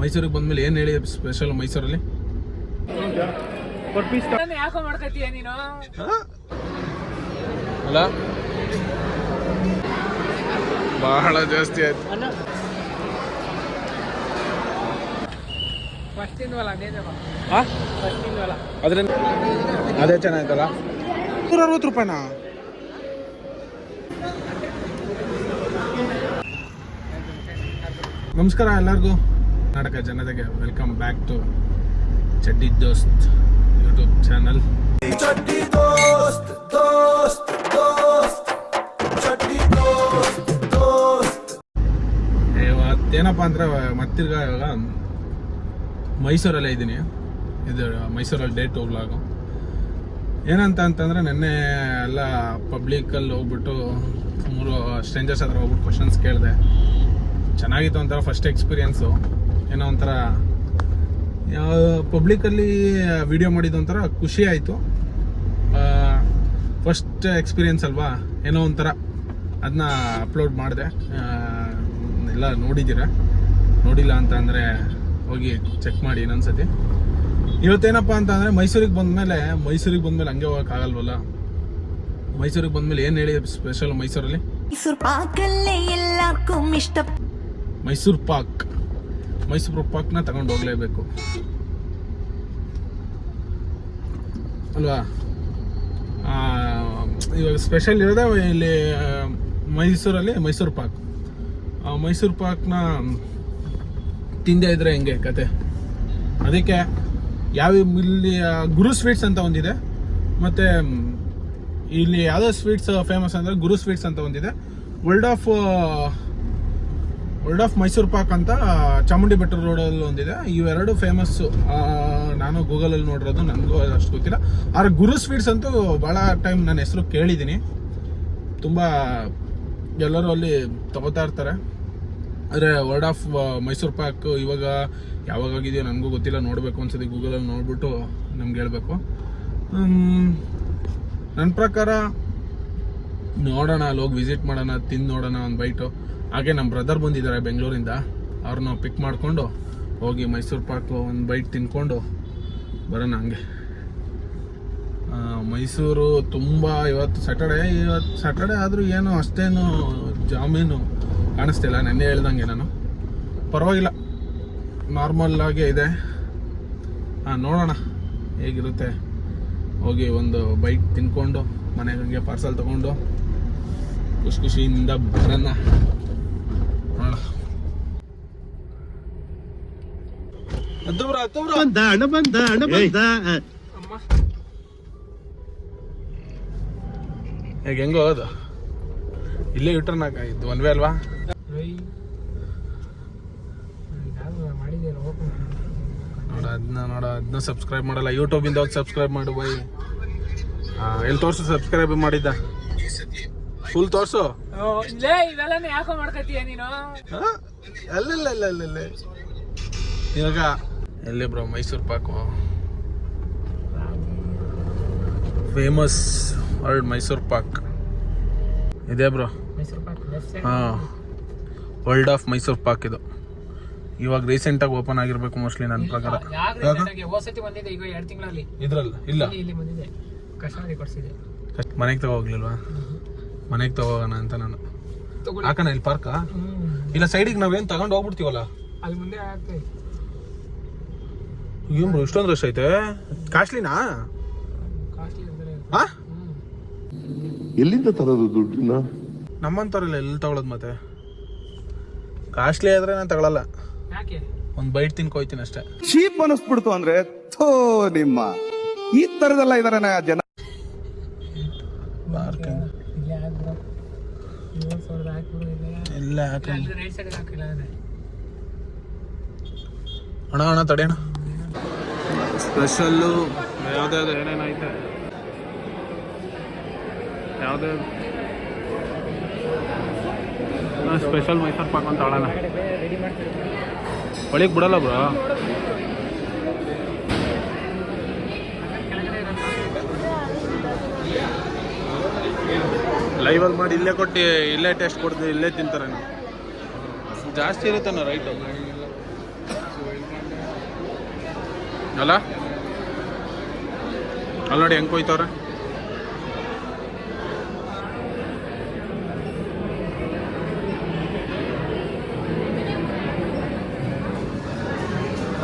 ಮೈಸೂರಿಗೆ ಬಂದ್ಮೇಲೆ ಏನ್ ಹೇಳಿ ಸ್ಪೆಷಲ್ ಮೈಸೂರಲ್ಲಿ? ಯಾಕೋ ಮಾಡ್ಕತ್ತೀಯ ನೀನು? ಅಲ್ಲ ಬಹಳ ಜಾಸ್ತಿ ಆಯ್ತು. ಅದೇ ಚೆನ್ನಾಯ್ತಲ್ಲ. 160 ರೂಪಾಯಿನಾ? ನಮಸ್ಕಾರ ಎಲ್ಲರಿಗೂ, ಕರ್ನಾಟಕ ಜನತೆಗೆ ವೆಲ್ಕಮ್ ಬ್ಯಾಕ್ ಟು ಚಡ್ಡಿ ದೋಸ್ತ್ ಯೂಟ್ಯೂಬ್ ಚಾನಲ್. ಇವತ್ತೇನಪ್ಪ ಅಂದ್ರೆ ಮತ್ತಿರ್ಗ ಇವಾಗ ಮೈಸೂರಲ್ಲೇ ಇದ್ದೀನಿ. ಇದು ಮೈಸೂರಲ್ಲಿ ಡೇ 2 ವ್ಲಾಗು. ಏನಂತ ಅಂತಂದರೆ ನೆನ್ನೆ ಎಲ್ಲ ಪಬ್ಲಿಕಲ್ಲಿ ಹೋಗ್ಬಿಟ್ಟು 3 ಸ್ಟ್ರೇಂಜರ್ಸ್ ಹತ್ರ ಹೋಗ್ಬಿಟ್ಟು ಕ್ವಶನ್ಸ್ ಕೇಳಿದೆ. ಚೆನ್ನಾಗಿತ್ತು ಒಂಥರ ಫಸ್ಟ್ ಎಕ್ಸ್ಪೀರಿಯೆನ್ಸು. ಏನೋ ಒಂಥರ ಪಬ್ಲಿಕಲ್ಲಿ ವಿಡಿಯೋ ಮಾಡಿದ್ದು ಒಂಥರ ಖುಷಿ ಆಯಿತು. ಫಸ್ಟ್ ಎಕ್ಸ್ಪೀರಿಯೆನ್ಸ್ ಅಲ್ವಾ, ಏನೋ ಒಂಥರ ಅದನ್ನ ಅಪ್ಲೋಡ್ ಮಾಡಿದೆ. ಎಲ್ಲ ನೋಡಿದ್ದೀರಾ? ನೋಡಿಲ್ಲ ಅಂತ ಅಂದರೆ ಹೋಗಿ ಚೆಕ್ ಮಾಡಿ ಇನ್ನೊಂದ್ಸತಿ. ಇವತ್ತೇನಪ್ಪ ಅಂತ ಅಂದರೆ ಮೈಸೂರಿಗೆ ಬಂದಮೇಲೆ ಹಂಗೆ ಹೋಗೋಕ್ಕಾಗಲ್ವಲ್ಲ. ಮೈಸೂರಿಗೆ ಬಂದಮೇಲೆ ಏನು ಹೇಳಿ ಸ್ಪೆಷಲ್ ಮೈಸೂರಲ್ಲಿ? ಮೈಸೂರು ಪಾಕ್ನ ತಗೊಂಡು ಹೋಗಲೇಬೇಕು ಅಲ್ವಾ? ಇವಾಗ ಸ್ಪೆಷಲ್ ಇರೋದೇ ಇಲ್ಲಿ ಮೈಸೂರಲ್ಲಿ ಮೈಸೂರು ಪಾಕ್ನ ತಿಂದೇ ಇದ್ರೆ ಹೆಂಗೆ ಕತೆ. ಅದಕ್ಕೆ ಇಲ್ಲಿ ಗುರು ಸ್ವೀಟ್ಸ್ ಅಂತ ಒಂದಿದೆ, ಮತ್ತು ಇಲ್ಲಿ ಯಾವುದೋ ಸ್ವೀಟ್ಸ್ ಫೇಮಸ್ ಅಂದರೆ ಗುರು ಸ್ವೀಟ್ಸ್ ಅಂತ ಒಂದಿದೆ. ವರ್ಲ್ಡ್ ಆಫ್ ಮೈಸೂರು ಪಾಕ್ ಅಂತ ಚಾಮುಂಡಿ ಬೆಟ್ಟ ರೋಡಲ್ಲಿ ಒಂದಿದೆ. ಇವೆರಡು ಫೇಮಸ್ಸು. ನಾನು ಗೂಗಲಲ್ಲಿ ನೋಡಿರೋದು, ನನಗೂ ಅಷ್ಟು ಗೊತ್ತಿಲ್ಲ. ಆದ್ರೆ ಗುರು ಸ್ವೀಟ್ಸ್ ಅಂತೂ ಭಾಳ ಟೈಮ್ ನನ್ನ ಹೆಸರು ಕೇಳಿದ್ದೀನಿ. ತುಂಬ ಎಲ್ಲರೂ ಅಲ್ಲಿ ತಗೋತಾ ಇರ್ತಾರೆ. ಆದರೆ ವರ್ಲ್ಡ್ ಆಫ್ ಮೈಸೂರು ಪಾಕ್ ಇವಾಗ ಯಾವಾಗಾಗಿದೆಯೋ ನನಗೂ ಗೊತ್ತಿಲ್ಲ. ನೋಡಬೇಕು ಅನ್ಸತಿ, ಗೂಗಲಲ್ಲಿ ನೋಡ್ಬಿಟ್ಟು ನಮ್ಗೆ ಹೇಳ್ಬೇಕು. ನನ್ನ ಪ್ರಕಾರ ನೋಡೋಣ, ಅಲ್ಲಿ ಹೋಗಿ ವಿಸಿಟ್ ಮಾಡೋಣ, ತಿಂದು ನೋಡೋಣ ಒಂದು ಬೈಟು. ಹಾಗೆ ನಮ್ಮ ಬ್ರದರ್ ಬಂದಿದ್ದಾರೆ ಬೆಂಗಳೂರಿಂದ, ಅವ್ರನ್ನ ಪಿಕ್ ಮಾಡಿಕೊಂಡು ಹೋಗಿ ಮೈಸೂರು ಪಾಕ್ ಒಂದು ಬೈಟ್ ತಿನ್ಕೊಂಡು ಬರೋಣ ಹಂಗೆ. ಮೈಸೂರು ತುಂಬ ಇವತ್ತು ಸ್ಯಾಟರ್ಡೆ ಆದರೂ ಏನು ಅಷ್ಟೇನು ಜಾಮೇನು ಕಾಣಿಸ್ತಿಲ್ಲ. ನೆನ್ನೆ ಹೇಳ್ದಂಗೆ ನಾನು ಪರವಾಗಿಲ್ಲ, ನಾರ್ಮಲ್ ಆಗೇ ಇದೆ. ನೋಡೋಣ ಹೇಗಿರುತ್ತೆ. ಹೋಗಿ ಒಂದು ಬೈಟ್ ತಿನ್ಕೊಂಡು ಮನೆಗೆ ಹಂಗೆ ಪಾರ್ಸಲ್ ತೊಗೊಂಡು ಖುಷಿಯಿಂದ ಬರೋಣ. ಈಗ ಹೆಂಗ ಹೋಗೋದು? ಇಲ್ಲೇ ಯೂಟರ್ನ್ ಹಾಕಾಗಿತ್ತು, ಒನ್ ವೇ ಅಲ್ವಾ? ಅದನ್ನ ಸಬ್ಸ್ಕ್ರೈಬ್ ಮಾಡಲ್ಲ. ಯೂಟ್ಯೂಬಿಂದ ಹೋಗಿ ಸಬ್ಸ್ಕ್ರೈಬ್ ಮಾಡು ಬೈ. ಎಲ್ಲಿ ತೋರ್ಸು ಸಬ್ಸ್ಕ್ರೈಬ್ ಮಾಡಿದ್ದ? ಫುಲ್ ತೋರ್ಸು. ಯಾಕೋ ಮಾಡ್ಕತ್ತೀಯ ನೀನು? ಅಲ್ಲ ಇವಾಗ ಎಲ್ಲಿ bro Mysuru pak famous world Mysuru pak ಇದೆ bro. World of Mysuru pak ಇದು ಇವಾಗ ರೀಸೆಂಟಾಗಿ ಓಪನ್ ಆಗಿರ್ಬೇಕು ಮೋಸ್ಟ್ಲಿ ನನ್ನ ಪ್ರಕಾರ. ಇದ್ರಲ್ಲ ಇಲ್ಲ, ಮನೆಗೆ ತಗೋಗ್ಲಿಲ್ವಾ? ಮನೆಗೆ ತಗೋಗೋಣ ಅಂತ ನಾನು. ಹಾಕೋಣ ಇಲ್ಲಿ ಪಾರ್ಕ? ಇಲ್ಲ ಸೈಡಿಗೆ ನಾವೇನು ತಗೊಂಡು ಹೋಗ್ಬಿಡ್ತೀವಲ್ಲ ಅಲ್ಲಿ ಮುಂದೆ. ಏನು ಬ್ರೋ ಇಷ್ಟೊಂದು ರಶ್ ಐತೆ? ಕಾಸ್ಟ್ಲಿನಾ? ಎಲ್ಲಿಂದ ತರೋದು ದುಡ್ಡನ್ನ? ನಮ್ಮಂತವ್ರಲ್ಲ ಎಲ್ಲಿ ತಗೊಳ್ಳೋದು ಮತ್ತೆ? ಕಾಸ್ಟ್ಲಿ ಆದ್ರೆ ನಾನು ತಗೊಳಲ್ಲ. ಒಂದು ಬೈಟ್ ತಿನ್ಕೋಯ್ತೀನಿ ಅಷ್ಟೇ. ಚೀಪ್ ಅನಿಸ್ಬಿಡ್ತು ಅಂದ್ರೆ ಥೋ ನಿಮ್ಮ ಈ ತರದೆಲ್ಲ ಇದಾರೆ ಜನ. ಅಣ್ಣ ತಡೆಯೋಣ. ಸ್ಪೆಷಲ್ಲು ಯಾವ್ದಾದ್ರು ಏನೇನೈತೆ? ಯಾವುದೇ ಸ್ಪೆಷಲ್ ಮೈಸೂರು ಪಾಕ್ ಅಂತ ಹೇಳೋಣ. ಒಳಗೆ ಬಿಡಲ್ಲ ಬ್ರೋ. ಲೈವಲ್ಲಿ ಮಾಡಿ ಇಲ್ಲೇ ಕೊಟ್ಟು ಇಲ್ಲೇ ಟೇಸ್ಟ್ ಕೊಡ್ತೀವಿ, ಇಲ್ಲೇ ತಿಂತಾರೆ. ಜಾಸ್ತಿ ಇರುತ್ತಾನ ರೈಟು ಅಲ್ಲ ಅಲ್ಲಿ ನೋಡಿ ಹೆಂಗೆ ಕೊಯ್ತವ್ರೆ.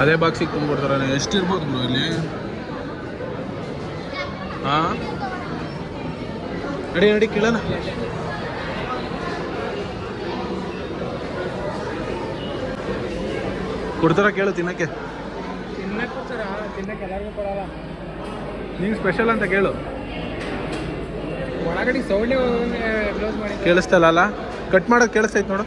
ಅದೇ ಬಾಕ್ಸಿಗೆ ತುಂಬಿಡ್ತಾರೆ. ಎಷ್ಟಿರ್ಬೋದು ಬ್ರೋ ಇಲ್ಲಿ? ಹಾಂ ನಡಿ ನಡಿ ಕೇಳೋಣ. ಕೊಡ್ತಾರ ಕೇಳು ತಿನ್ನಕ್ಕೆ. ತಿನ್ನಕ್ಕೆ ಎಲ್ಲರಿಗೂ ಕೊಡಲ್ಲ. ನೀನು ಸ್ಪೆಷಲ್ ಅಂತ ಕೇಳು. ಒಳಗಡೆ ಸೌಂಡ್ ಕ್ಲೋಸ್ ಮಾಡಿ ಕೇಳಿಸ್ತಲ್ಲ ಕಟ್ ಮಾಡೋದು ಕೇಳಿಸ್ತೈತೆ ನೋಡು.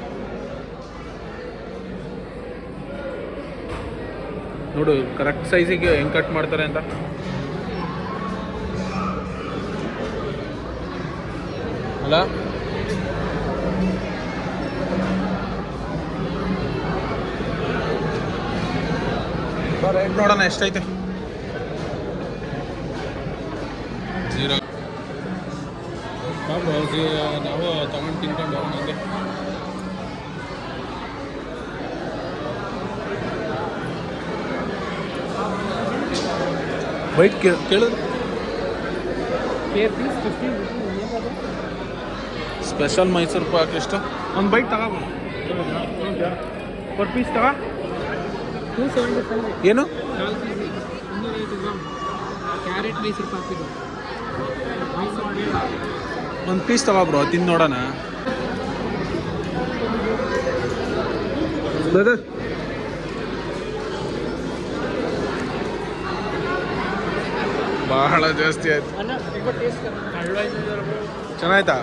ನೋಡು ಕರೆಕ್ಟ್ ಸೈಜಿಗೆ ಹೆಂಗೆ ಕಟ್ ಮಾಡ್ತಾರೆ ಅಂತ. ಅಲ್ಲ ರೇಟ್ ನೋಡೋಣ ಎಷ್ಟೈತೆ. 0 ನಾವು ತಗೊಂಡು ತಿನ್ಕೊಂಡು ಹೋಗೋಣ ಹಂಗೆ. ಬೈಟ್ ಕೇಳಿದ್ರು ಸ್ಪೆಷಲ್ ಮೈಸೂರು ಪಾಕ್ ಎಷ್ಟು? ಒಂದು ಬೈಟ್ ತಗೋಬೋದು. ಪರ್ ಪೀಸ್ ತಗೋ. 275 ಏನು? 4 kg 250 gram carrot Mysuru pak ಇದು. ಒಂದು ಪೀಸ್ ತಗೋ ಬ್ರೋ, ತಿಂದು ನೋಡೋಣ. ಬ್ರದರ್ ಬಹಳ ಜಾಸ್ತಿ ಆಯ್ತು. ಚೆನ್ನಾಯ್ತಾ?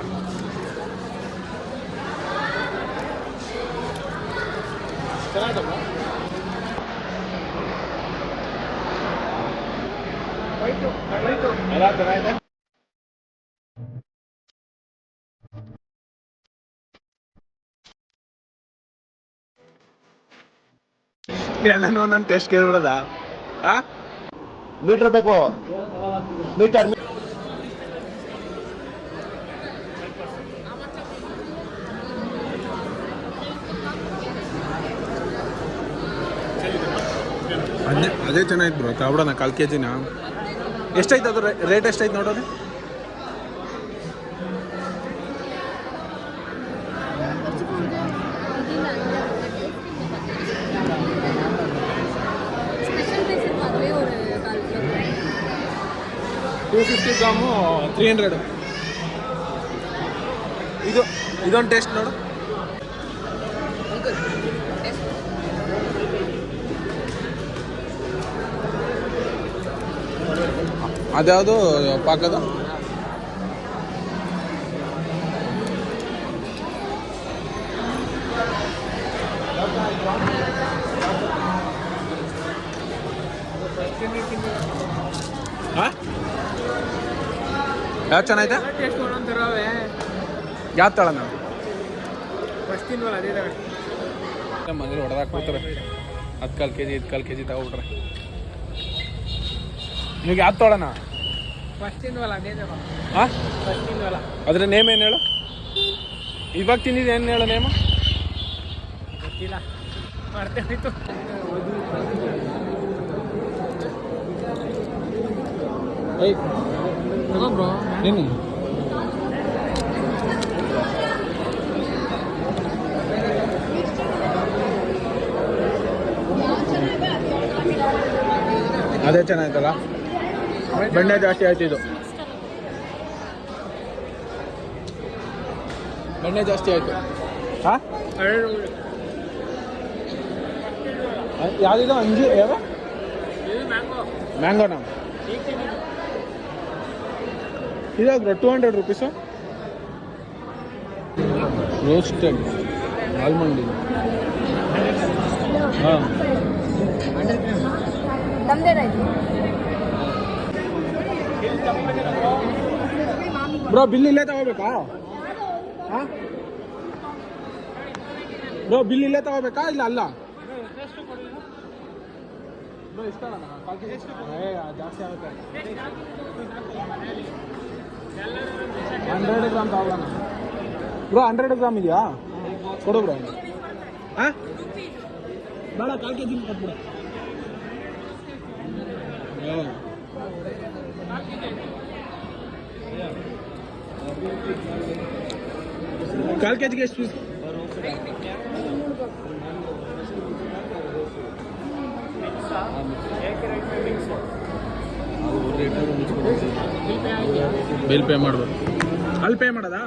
ಎಲ್ಲನೂ ನನ್ನ ಟೆಸ್ಟ್ ಕೇಳ್ಬಿಡದ? ಮೀಟರ್ ಬೇಕು, ಮೀಟರ್. ಅದೇ ಚೆನ್ನಾಗಿತ್ತು ಬ್ರೋ, ತಗೊಬಿಡೋಣ 1/4 kg. ಎಷ್ಟಾಯ್ತು ಅದು ರೇಟ್? ಎಷ್ಟಾಯ್ತು ನೋಡೋದು? $250 ಗ್ರಾಮು 300. ಇದೊಂದು ಟೇಸ್ಟ್ ನೋಡು. ಅದ್ಯಾವುದು ಪಾಕದು? ಹಾಂ ಯಾವ್ದು ಚೆನ್ನಾಗಿದೆ? ಟೇಸ್ಟ್ ಒಂದೊಂಥರವೇ. ಯಾವ್ದು ತಗೊಳ್ಳೋಣ? ಫಸ್ಟ್ ತಿನ್ವಲ್ಲ ಅದೇ ಮನೇಲಿ ಹೊಡೆದಾಕ್ಬಿಡ್ತಾರೆ. 10 kg 1/4 kg ತಗೊಬಿಟ್ರೆ. ನಿಮಗೆ ಯಾವ್ದು ತಗೊಳ್ಳೋಣ? ಫಸ್ಟ್ ತಿನ್ವಲ್ಲ ಅದೇ ಹಾಂ ಫಸ್ಟ್ ತಿನ್ವಲ್ಲ. ಅದ್ರ ನೇಮ್ ಏನು ಹೇಳು? ಇವಾಗ ತಿಂದಿದ್ದು ಏನು ಹೇಳು ನೇಮ? ಗೊತ್ತಿಲ್ಲ, ಮರ್ತೇ ಹೋಯ್ತು. ಬ್ರೋ ನೀನು ಅದೇ ಚೆನ್ನಾಯ್ತಲ್ಲ. ಬೆಣ್ಣೆ ಜಾಸ್ತಿ ಆಯ್ತು. ಇದು ಬೆಣ್ಣೆ ಜಾಸ್ತಿ ಆಯ್ತು. ಹಾಂ ಯಾವುದಿದು? ಅಂಜಿ ಯಾವ ಮ್ಯಾಂಗೋನಾ? ಇದಾಗ್ರ 200 ರೂಪೀಸು. ರೋಸ್ಟೆಡ್ ಆಲ್ಮಂಡ್ ಇದು. ಹಾಂ ಬ್ರೋ ಬಿಲ್ ಇಲ್ಲೇ ತಗೋಬೇಕಾ? ಹಾಂ ಬ್ರೋ ಬಿಲ್ ಇಲ್ಲೇ ತಗೋಬೇಕಾ ಇಲ್ಲ ಅಲ್ಲ? ಬ್ರೋ ಇಷ್ಟ ಜಾಸ್ತಿ ಆಗುತ್ತೆ. 100 ಗ್ರಾಮ್ ತಗೋಣ ಬ್ರೋ. 100 ಗ್ರಾಮ್ ಇದೆಯಾ? ಕೊಡು ಬ್ರೋ. ಹಾಂ ಬೇಡ 1/4 kg ಕೊಟ್ಬಿಡು. ಕಾಲು ಕೆಜಿಗೆ ಎಷ್ಟು ಪೀಸ್? ಬಿಲ್ ಪೇ ಮಾಡ್ಬೋದು. ಅಲ್ಲಿ ಪೇ ಮಾಡೋದಾ?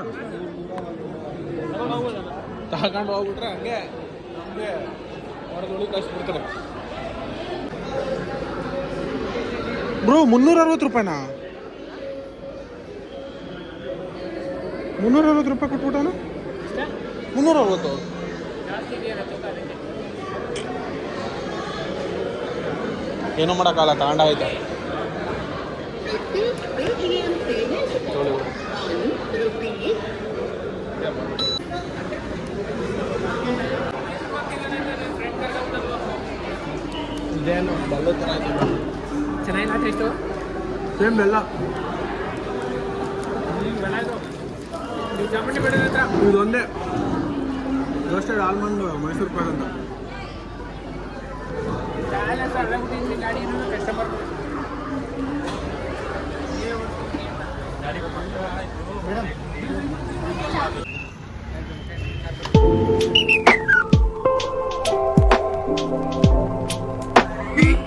ತಗೊಂಡು ಹೋಗ್ಬಿಟ್ರೆ ಹಂಗೆ ನಮಗೆ ಹೊರಗೆ ಕಳಿಸ್ಬಿಡ್ತಾರೆ. ಬ್ರೋ 360 ರೂಪಾಯಿನಾ? 360 ರೂಪಾಯಿ ಕೊಟ್ಬಿಟ್ಟವನು. 360 ಏನೋ ಮಾಡೋಕ್ಕಾಗಲ್ಲ, ತಗೊಂಡಾಯ್ತು. ಇದೇನು ಬೆಲ್ಲ ಥರ ಇದೆ. ಚೆನ್ನಾಗಿಲ್ಲ ಟೇಸ್ಟು. ಸೇಮ್ ಬೆಲ್ಲ. ನೀವು ಚಾಮುಂಡಿ ಬೆಟ್ಟದ ಹತ್ರ ಇದೊಂದೇ ರೋಸ್ಟೆಡ್ ಆಲ್ಮಂಡ್ ಮೈಸೂರು ಪಾಕ್ ಅಂತ. ಗಾಡಿ ಕಸ್ಟಮರ್ ಮೇಡಮ್